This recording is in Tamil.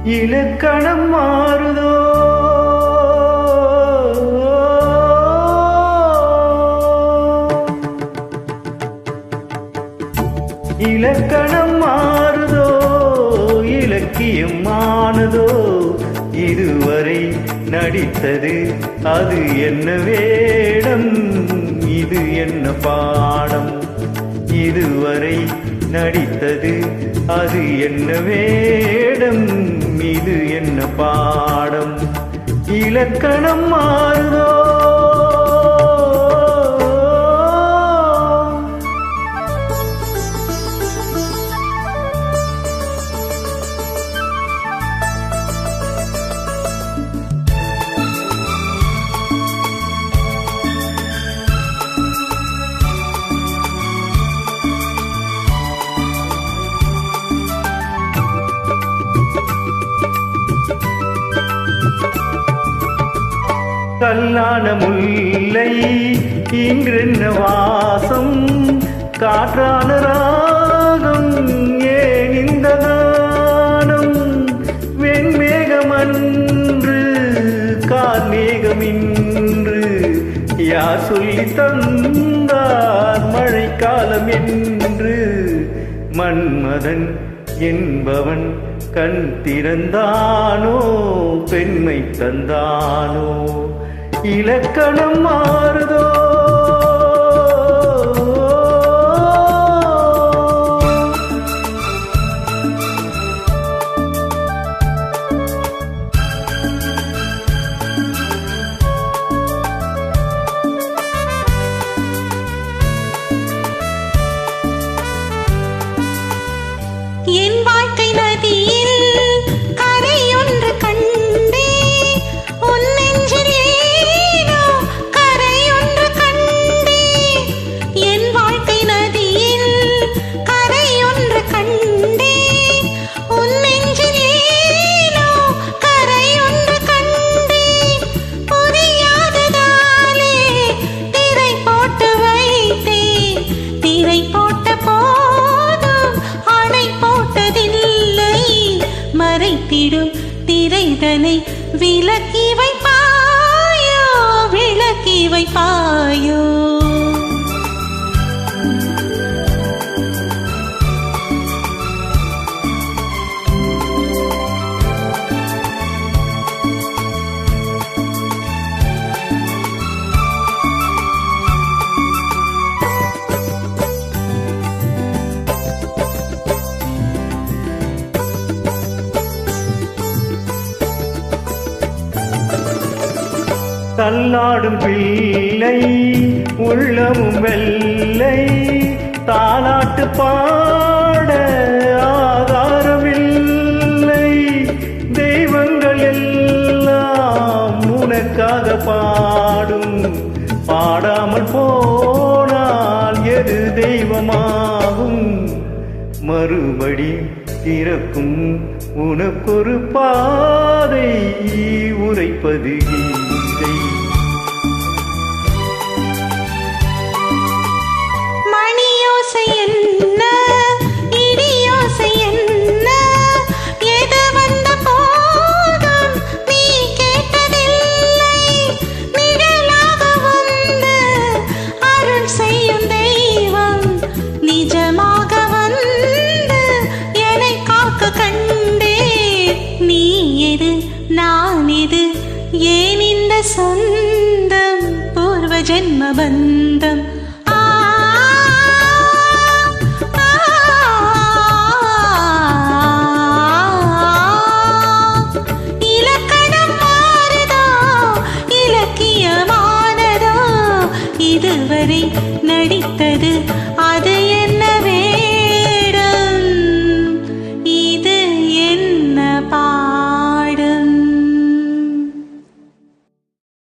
இலக்கணம் மாறுதோ இலக்கணம் மாறுதோ இலக்கியம் மாறுதோ இதுவரை நடித்தது அது என்ன வேடம் இது என்ன பாடம் இதுவரை நடித்தது அது என்ன வேடம் இது என்ன பாடம் இலக்கணம் மாறுதோ கல்லான முல்லை இன்றென்ன வாசம் காற்றான ராகம் ஏன் இந்த கானம் வெண்மேகமன்று கார்மேகமின்று யார் சொல்லி தந்தார் மழைக்காலம் என்று மன்மதன் என்பவன் கண் திறந்தானோ பெண்மை தந்தானோ இலக்கணம் மாறுதோ என் வாழ்க்கை நதியில் கரையொன்று கண்டே உன் நெஞ்சில் ஏனோ கரையொன்று கண்டே என் வாழ்க்கை நதியில் கரையொன்று கண்டே உன் நெஞ்சில் ஏனோ கரையொன்று கண்டே புரியாததாலே திரை போட்டு வைத்தேன் திரை போட்ட மறைத்திடும் திரைதனை விலக்கி வைப்பாயோ விளக்கி வைப்பாயோ தள்ளாடும் பிள்ளை உள்ளமும் வெள்ளை தாலாட்டு பாட ஆதாரமில்லை தெய்வங்கள் எல்லாம் உனக்காக பாடும் பாடாமல் போனால் எது தெய்வமாகும் மறுபடி திறக்கும் உனக்கொரு பாதை உரைப்பது கீதை மணியோசை என்ன இடியோசை என்ன எது வந்த போதும் நீ கேட்டதில்லை நிழலாக வந்து அருள் செய்யும் தெய்வம் நிஜமாக வந்து என்னை காக்க கண்டே நீ எது நான் எது ஏன் இந்த சொந்தம் பூர்வ ஜென்ம பந்தம் இலக்கணம் மாறுதோ இலக்கியமானதோ இதுவரை நடித்தது அது என்ன